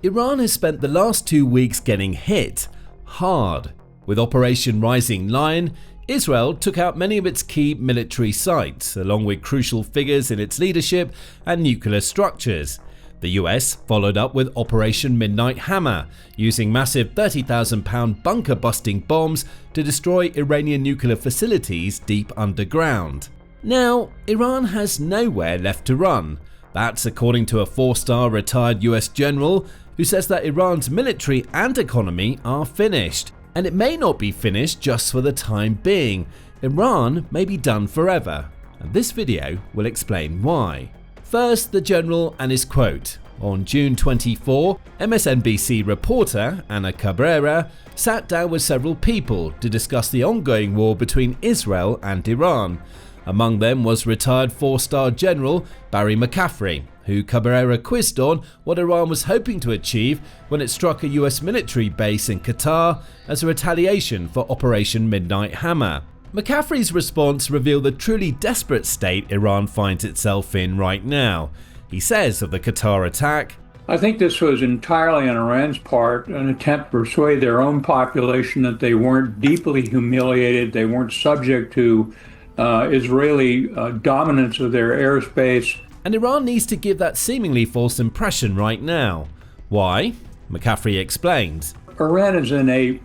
Iran has spent the last 2 weeks getting hit hard. With Operation Rising Lion, Israel took out many of its key military sites, along with crucial figures in its leadership and nuclear structures. The US followed up with Operation Midnight Hammer, using massive 30,000-pound bunker-busting bombs to destroy Iranian nuclear facilities deep underground. Now, Iran has nowhere left to run. That's according to a 4-star retired US general who says that Iran's military and economy are finished. And it may not be finished just for the time being. Iran may be done forever. And this video will explain why. First, the general and his quote. On June 24, MSNBC reporter Ana Cabrera sat down with several people to discuss the ongoing war between Israel and Iran. Among them was retired 4-star general Barry McCaffrey, who Cabrera quizzed on what Iran was hoping to achieve when it struck a US military base in Qatar as a retaliation for Operation Midnight Hammer. McCaffrey's response revealed the truly desperate state Iran finds itself in right now. He says of the Qatar attack, I think this was entirely on Iran's part an attempt to persuade their own population that they weren't deeply humiliated, they weren't subject to Israeli dominance of their airspace. And Iran needs to give that seemingly false impression right now. Why? McAffrey explains. Iran is in a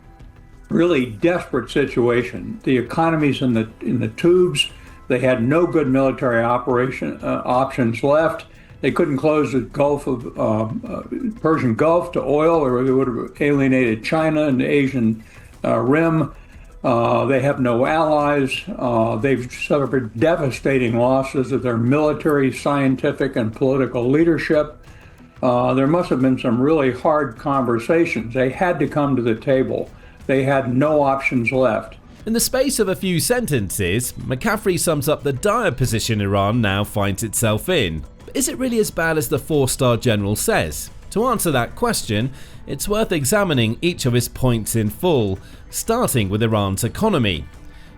really desperate situation. The economy's in the tubes. They had no good military options left. They couldn't close the Persian Gulf to oil, or they would have alienated China and the Asian Rim. They have no allies. They've suffered devastating losses of their military, scientific, and political leadership. There must have been some really hard conversations. They had to come to the table. They had no options left. In the space of a few sentences, McAffrey sums up the dire position Iran now finds itself in. But is it really as bad as the 4-star general says? To answer that question, it's worth examining each of his points in full, starting with Iran's economy.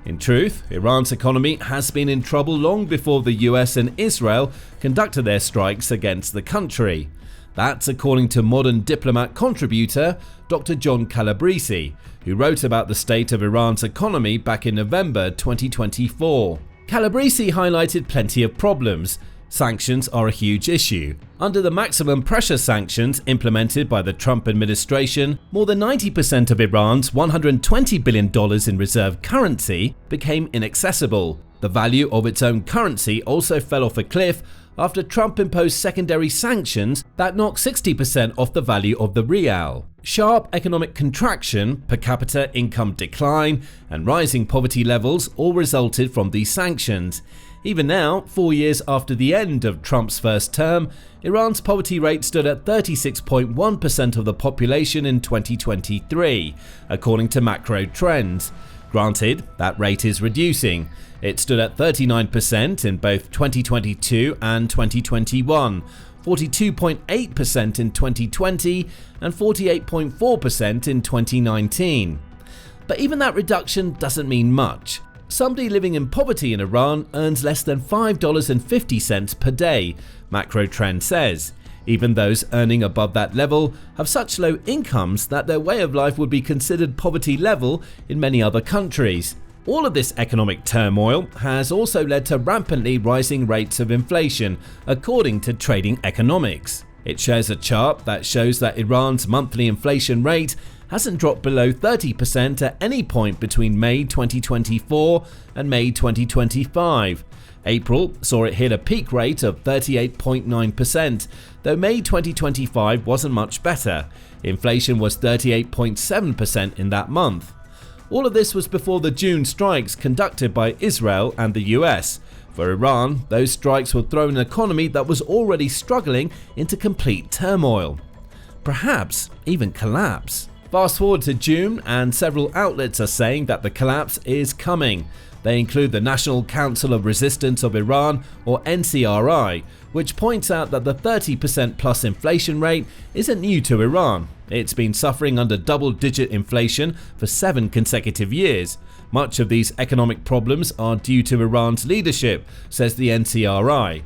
In truth, Iran's economy has been in trouble long before the US and Israel conducted their strikes against the country. That's according to Modern Diplomat contributor Dr. John Calabresi, who wrote about the state of Iran's economy back in November 2024. Calabresi highlighted plenty of problems. Sanctions are a huge issue. Under the maximum pressure sanctions implemented by the Trump administration, more than 90% of Iran's $120 billion in reserve currency became inaccessible. The value of its own currency also fell off a cliff after Trump imposed secondary sanctions that knocked 60% off the value of the rial. Sharp economic contraction, per capita income decline, and rising poverty levels all resulted from these sanctions. Even now, 4 years after the end of Trump's first term, Iran's poverty rate stood at 36.1% of the population in 2023, according to macro trends. Granted, that rate is reducing. It stood at 39% in both 2022 and 2021, 42.8% in 2020, and 48.4% in 2019. But even that reduction doesn't mean much. Somebody living in poverty in Iran earns less than $5.50 per day, Macro Trend says. Even those earning above that level have such low incomes that their way of life would be considered poverty level in many other countries. All of this economic turmoil has also led to rampantly rising rates of inflation, according to Trading Economics. It shares a chart that shows that Iran's monthly inflation rate hasn't dropped below 30% at any point between May 2024 and May 2025. April saw it hit a peak rate of 38.9%, though May 2025 wasn't much better. Inflation was 38.7% in that month. All of this was before the June strikes conducted by Israel and the US. For Iran, those strikes would throw an economy that was already struggling into complete turmoil. Perhaps even collapse. Fast forward to June, and several outlets are saying that the collapse is coming. They include the National Council of Resistance of Iran, or NCRI, which points out that the 30% plus inflation rate isn't new to Iran. It's been suffering under double-digit inflation for 7 consecutive years. Much of these economic problems are due to Iran's leadership, says the NCRI.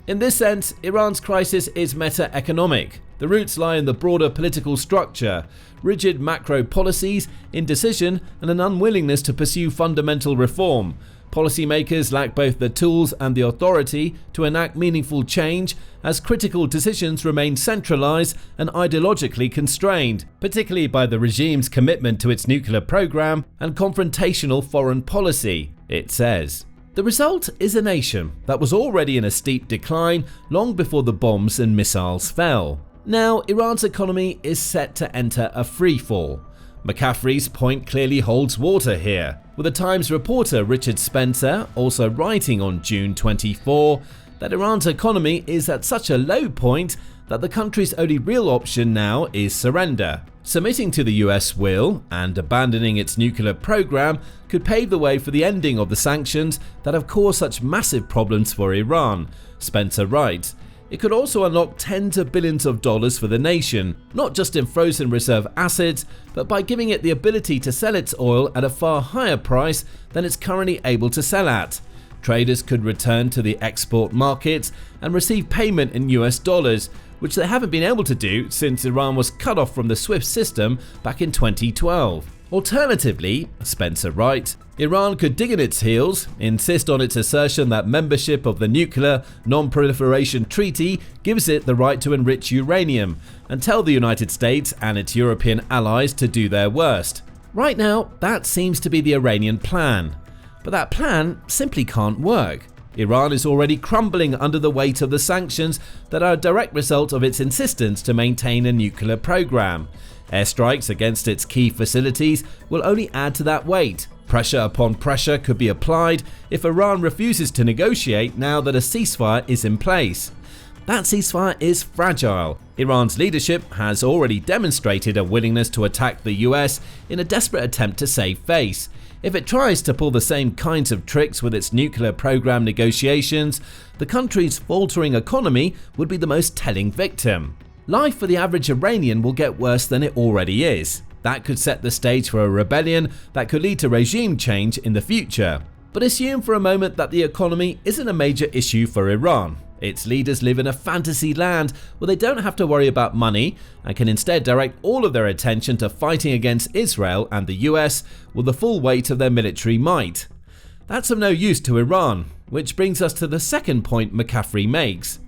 In this sense, Iran's crisis is meta-economic. The roots lie in the broader political structure, rigid macro policies, indecision, and an unwillingness to pursue fundamental reform. Policymakers lack both the tools and the authority to enact meaningful change, as critical decisions remain centralized and ideologically constrained, particularly by the regime's commitment to its nuclear program and confrontational foreign policy, it says. The result is a nation that was already in a steep decline long before the bombs and missiles fell. Now, Iran's economy is set to enter a freefall. McAffrey's point clearly holds water here, with the Times reporter Richard Spencer also writing on June 24 that Iran's economy is at such a low point that the country's only real option now is surrender. Submitting to the US will, and abandoning its nuclear program, could pave the way for the ending of the sanctions that have caused such massive problems for Iran, Spencer writes. It could also unlock tens of billions of dollars for the nation, not just in frozen reserve assets, but by giving it the ability to sell its oil at a far higher price than it's currently able to sell at. Traders could return to the export markets and receive payment in US dollars, which they haven't been able to do since Iran was cut off from the SWIFT system back in 2012. Alternatively, Spencer writes, Iran could dig in its heels, insist on its assertion that membership of the Nuclear Non-Proliferation Treaty gives it the right to enrich uranium, and tell the United States and its European allies to do their worst. Right now, that seems to be the Iranian plan. But that plan simply can't work. Iran is already crumbling under the weight of the sanctions that are a direct result of its insistence to maintain a nuclear program. Airstrikes against its key facilities will only add to that weight. Pressure upon pressure could be applied if Iran refuses to negotiate now that a ceasefire is in place. That ceasefire is fragile. Iran's leadership has already demonstrated a willingness to attack the US in a desperate attempt to save face. If it tries to pull the same kinds of tricks with its nuclear program negotiations, the country's faltering economy would be the most telling victim. Life for the average Iranian will get worse than it already is. That could set the stage for a rebellion that could lead to regime change in the future. But assume for a moment that the economy isn't a major issue for Iran. Its leaders live in a fantasy land where they don't have to worry about money and can instead direct all of their attention to fighting against Israel and the US with the full weight of their military might. That's of no use to Iran, which brings us to the second point McAffrey makes.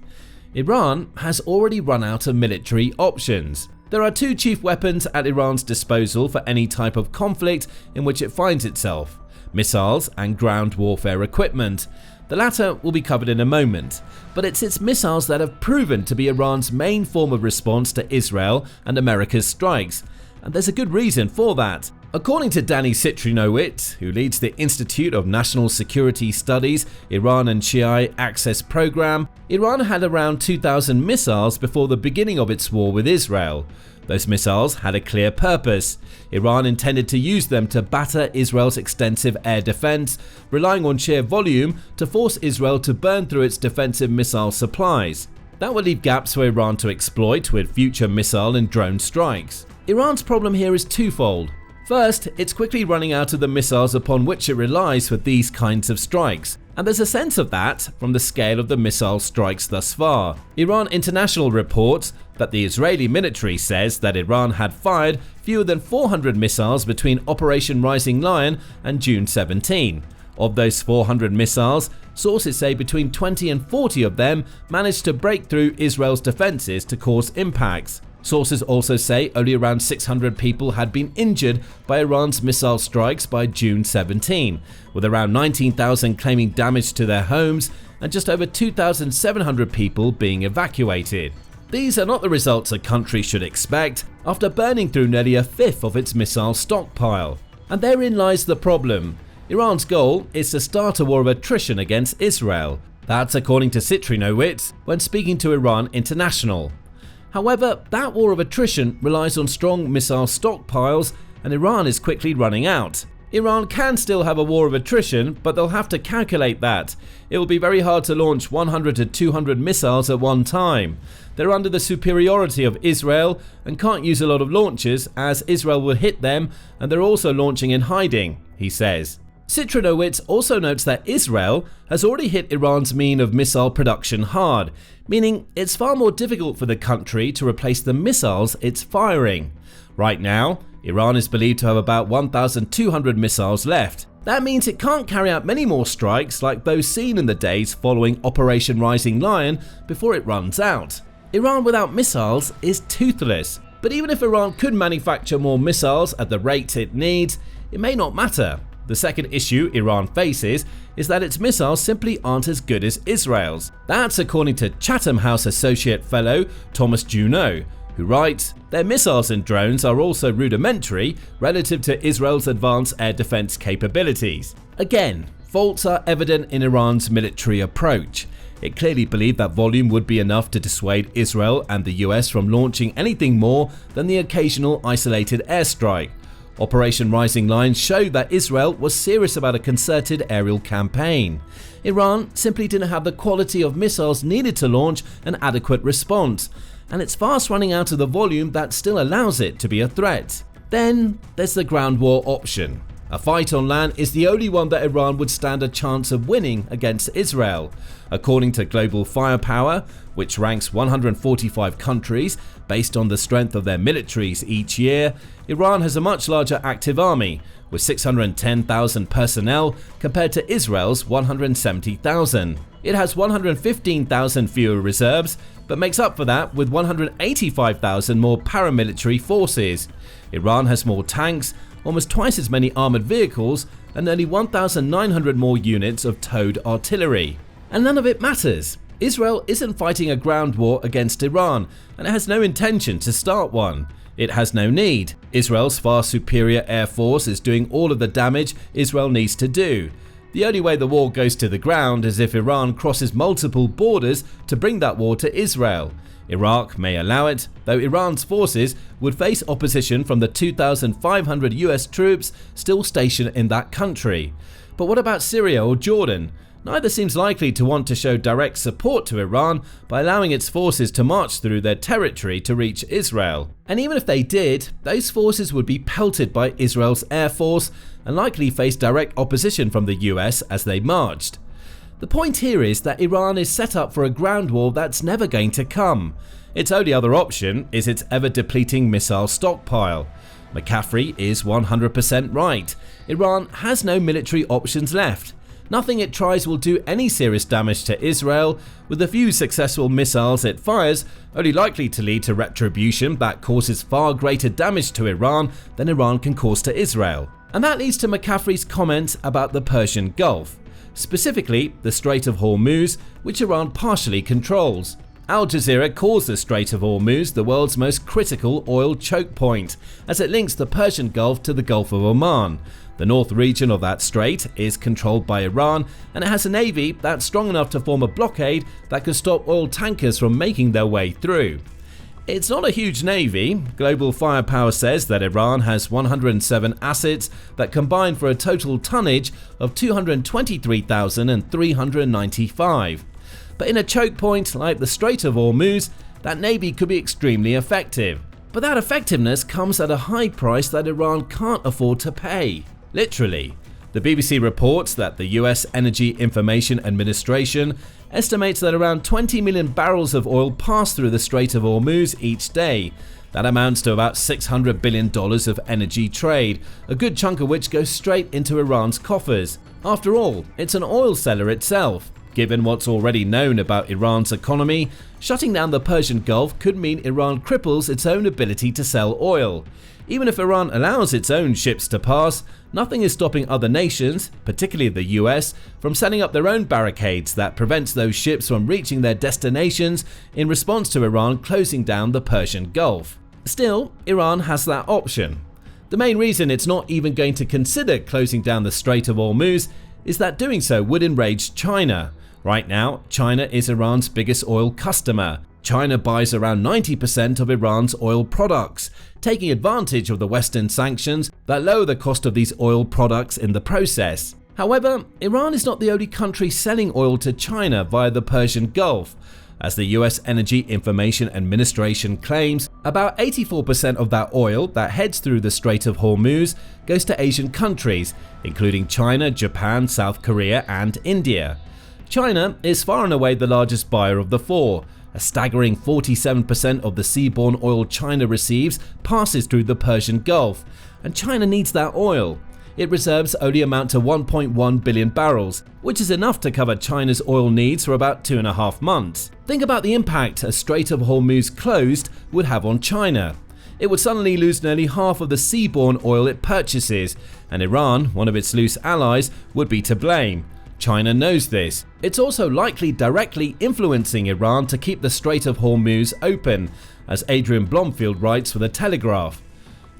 Iran has already run out of military options. There are two chief weapons at Iran's disposal for any type of conflict in which it finds itself: missiles and ground warfare equipment. The latter will be covered in a moment, but it's its missiles that have proven to be Iran's main form of response to Israel and America's strikes, and there's a good reason for that. According to Danny Citrinowicz, who leads the Institute of National Security Studies Iran and Shia Access Program, Iran had around 2,000 missiles before the beginning of its war with Israel. Those missiles had a clear purpose. Iran intended to use them to batter Israel's extensive air defense, relying on sheer volume to force Israel to burn through its defensive missile supplies. That would leave gaps for Iran to exploit with future missile and drone strikes. Iran's problem here is twofold. First, it's quickly running out of the missiles upon which it relies for these kinds of strikes, and there's a sense of that from the scale of the missile strikes thus far. Iran International reports that the Israeli military says that Iran had fired fewer than 400 missiles between Operation Rising Lion and June 17. Of those 400 missiles, sources say between 20 and 40 of them managed to break through Israel's defenses to cause impacts. Sources also say only around 600 people had been injured by Iran's missile strikes by June 17, with around 19,000 claiming damage to their homes and just over 2,700 people being evacuated. These are not the results a country should expect after burning through nearly a fifth of its missile stockpile. And therein lies the problem. Iran's goal is to start a war of attrition against Israel. That's according to Citrinowicz when speaking to Iran International. However, that war of attrition relies on strong missile stockpiles, and Iran is quickly running out. Iran can still have a war of attrition, but they'll have to calculate that. It will be very hard to launch 100 to 200 missiles at one time. They're under the superiority of Israel and can't use a lot of launches as Israel will hit them, and they're also launching in hiding, he says. Citronowitz also notes that Israel has already hit Iran's mean of missile production hard, meaning it's far more difficult for the country to replace the missiles it's firing. Right now, Iran is believed to have about 1,200 missiles left. That means it can't carry out many more strikes like those seen in the days following Operation Rising Lion before it runs out. Iran without missiles is toothless, but even if Iran could manufacture more missiles at the rate it needs, it may not matter. The second issue Iran faces is that its missiles simply aren't as good as Israel's. That's according to Chatham House Associate Fellow Thomas Juneau, who writes, "Their missiles and drones are also rudimentary relative to Israel's advanced air defense capabilities." Again, faults are evident in Iran's military approach. It clearly believed that volume would be enough to dissuade Israel and the US from launching anything more than the occasional isolated airstrike. Operation Rising Lion showed that Israel was serious about a concerted aerial campaign. Iran simply didn't have the quality of missiles needed to launch an adequate response, and it's fast running out of the volume that still allows it to be a threat. Then there's the ground war option. A fight on land is the only one that Iran would stand a chance of winning against Israel. According to Global Firepower, which ranks 145 countries based on the strength of their militaries each year, Iran has a much larger active army, with 610,000 personnel compared to Israel's 170,000. It has 115,000 fewer reserves, but makes up for that with 185,000 more paramilitary forces. Iran has more tanks, almost twice as many armored vehicles, and nearly 1,900 more units of towed artillery. And none of it matters. Israel isn't fighting a ground war against Iran, and it has no intention to start one. It has no need. Israel's far superior air force is doing all of the damage Israel needs to do. The only way the war goes to the ground is if Iran crosses multiple borders to bring that war to Israel. Iraq may allow it, though Iran's forces would face opposition from the 2,500 US troops still stationed in that country. But what about Syria or Jordan? Neither seems likely to want to show direct support to Iran by allowing its forces to march through their territory to reach Israel. And even if they did, those forces would be pelted by Israel's air force and likely face direct opposition from the US as they marched. The point here is that Iran is set up for a ground war that's never going to come. Its only other option is its ever-depleting missile stockpile. McAffrey is 100% right. Iran has no military options left. Nothing it tries will do any serious damage to Israel, with the few successful missiles it fires only likely to lead to retribution that causes far greater damage to Iran than Iran can cause to Israel. And that leads to McAffrey's comments about the Persian Gulf, specifically the Strait of Hormuz, which Iran partially controls. Al Jazeera calls the Strait of Hormuz the world's most critical oil choke point, as it links the Persian Gulf to the Gulf of Oman. The north region of that strait is controlled by Iran, and it has a navy that's strong enough to form a blockade that can stop oil tankers from making their way through. It's not a huge navy. Global Firepower says that Iran has 107 assets that combine for a total tonnage of 223,395. But in a choke point like the Strait of Hormuz, that navy could be extremely effective. But that effectiveness comes at a high price that Iran can't afford to pay. Literally. The BBC reports that the US Energy Information Administration estimates that around 20 million barrels of oil pass through the Strait of Hormuz each day. That amounts to about $600 billion of energy trade, a good chunk of which goes straight into Iran's coffers. After all, it's an oil seller itself. Given what's already known about Iran's economy, shutting down the Persian Gulf could mean Iran cripples its own ability to sell oil. Even if Iran allows its own ships to pass, nothing is stopping other nations, particularly the US, from setting up their own barricades that prevents those ships from reaching their destinations in response to Iran closing down the Persian Gulf. Still, Iran has that option. The main reason it's not even going to consider closing down the Strait of Hormuz is that doing so would enrage China. Right now, China is Iran's biggest oil customer. China buys around 90% of Iran's oil products, taking advantage of the Western sanctions that lower the cost of these oil products in the process. However, Iran is not the only country selling oil to China via the Persian Gulf. As the US Energy Information Administration claims, about 84% of that oil that heads through the Strait of Hormuz goes to Asian countries, including China, Japan, South Korea, and India. China is far and away the largest buyer of the four. A staggering 47% of the seaborne oil China receives passes through the Persian Gulf, and China needs that oil. Its reserves only amount to 1.1 billion barrels, which is enough to cover China's oil needs for about 2.5 months. Think about the impact a Strait of Hormuz closed would have on China. It would suddenly lose nearly half of the seaborne oil it purchases, and Iran, one of its loose allies, would be to blame. China knows this. It's also likely directly influencing Iran to keep the Strait of Hormuz open, as Adrian Blomfield writes for The Telegraph.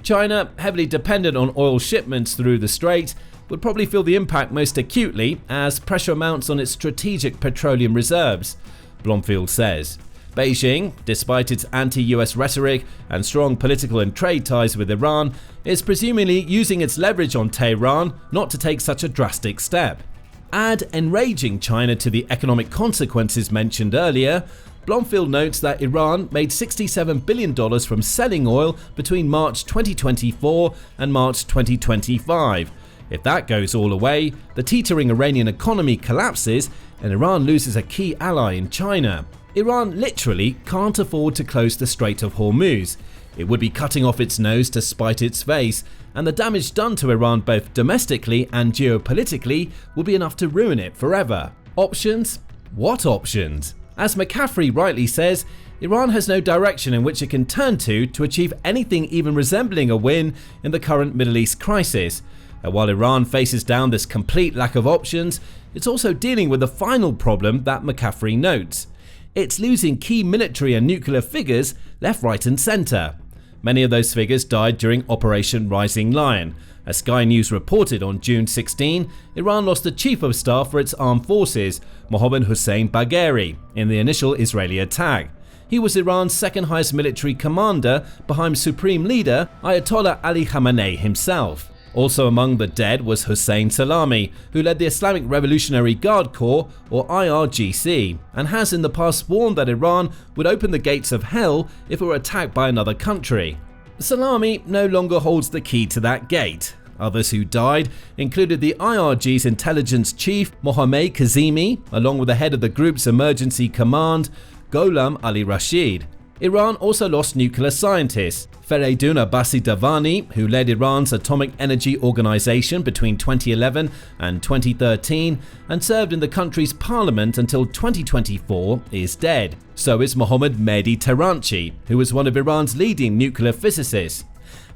China, heavily dependent on oil shipments through the strait, would probably feel the impact most acutely as pressure mounts on its strategic petroleum reserves, Blomfield says. Beijing, despite its anti-US rhetoric and strong political and trade ties with Iran, is presumably using its leverage on Tehran not to take such a drastic step. Add enraging China to the economic consequences mentioned earlier, Blomfield notes that Iran made $67 billion from selling oil between March 2024 and March 2025. If that goes all away, the teetering Iranian economy collapses and Iran loses a key ally in China. Iran literally can't afford to close the Strait of Hormuz. It would be cutting off its nose to spite its face, and the damage done to Iran both domestically and geopolitically will be enough to ruin it forever. Options? What options? As McAffrey rightly says, Iran has no direction in which it can turn to achieve anything even resembling a win in the current Middle East crisis. And while Iran faces down this complete lack of options, it's also dealing with the final problem that McAffrey notes. It's losing key military and nuclear figures left, right and centre. Many of those figures died during Operation Rising Lion. As Sky News reported on June 16, Iran lost the chief of staff for its armed forces, Mohammad Hossein Bagheri, in the initial Israeli attack. He was Iran's second highest military commander behind Supreme Leader Ayatollah Ali Khamenei himself. Also among the dead was Hossein Salami, who led the Islamic Revolutionary Guard Corps, or IRGC, and has in the past warned that Iran would open the gates of hell if it were attacked by another country. Salami no longer holds the key to that gate. Others who died included the IRG's intelligence chief Mohammad Kazemi, along with the head of the group's emergency command, Gholam Ali Rashid. Iran also lost nuclear scientists, Fereydun Abbasi Davani, who led Iran's atomic energy organization between 2011 and 2013 and served in the country's parliament until 2024, is dead. So is Mohammad Mehdi Tehranchi, who was one of Iran's leading nuclear physicists.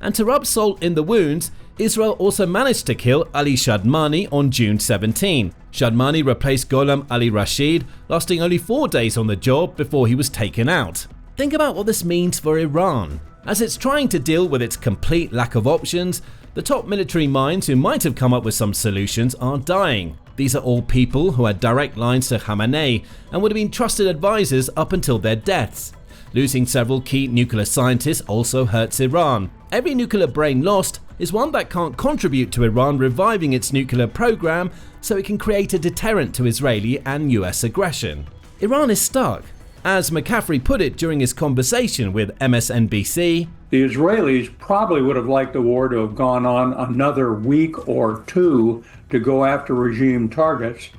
And to rub salt in the wounds, Israel also managed to kill Ali Shadmani on June 17. Shadmani replaced Gholam Ali Rashid, lasting only 4 days on the job before he was taken out. Think about what this means for Iran. As it's trying to deal with its complete lack of options, the top military minds who might have come up with some solutions are dying. These are all people who had direct lines to Khamenei and would have been trusted advisors up until their deaths. Losing several key nuclear scientists also hurts Iran. Every nuclear brain lost is one that can't contribute to Iran reviving its nuclear program so it can create a deterrent to Israeli and US aggression. Iran is stuck. As McAffrey put it during his conversation with MSNBC, the Israelis probably would have liked the war to have gone on another week or two to go after regime targets,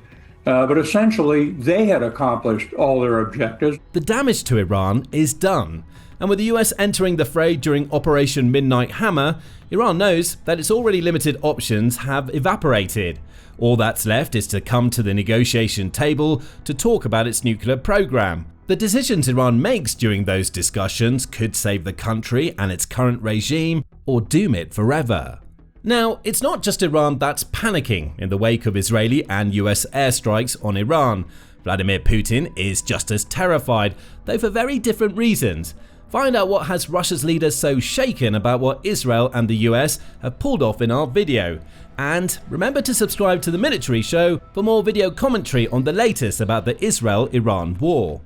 but essentially they had accomplished all their objectives. The damage to Iran is done, and with the US entering the fray during Operation Midnight Hammer, Iran knows that its already limited options have evaporated. All that's left is to come to the negotiation table to talk about its nuclear program. The decisions Iran makes during those discussions could save the country and its current regime, or doom it forever. Now, it's not just Iran that's panicking in the wake of Israeli and US airstrikes on Iran. Vladimir Putin is just as terrified, though for very different reasons. Find out what has Russia's leaders so shaken about what Israel and the US have pulled off in our video. And remember to subscribe to The Military Show for more video commentary on the latest about the Israel-Iran war.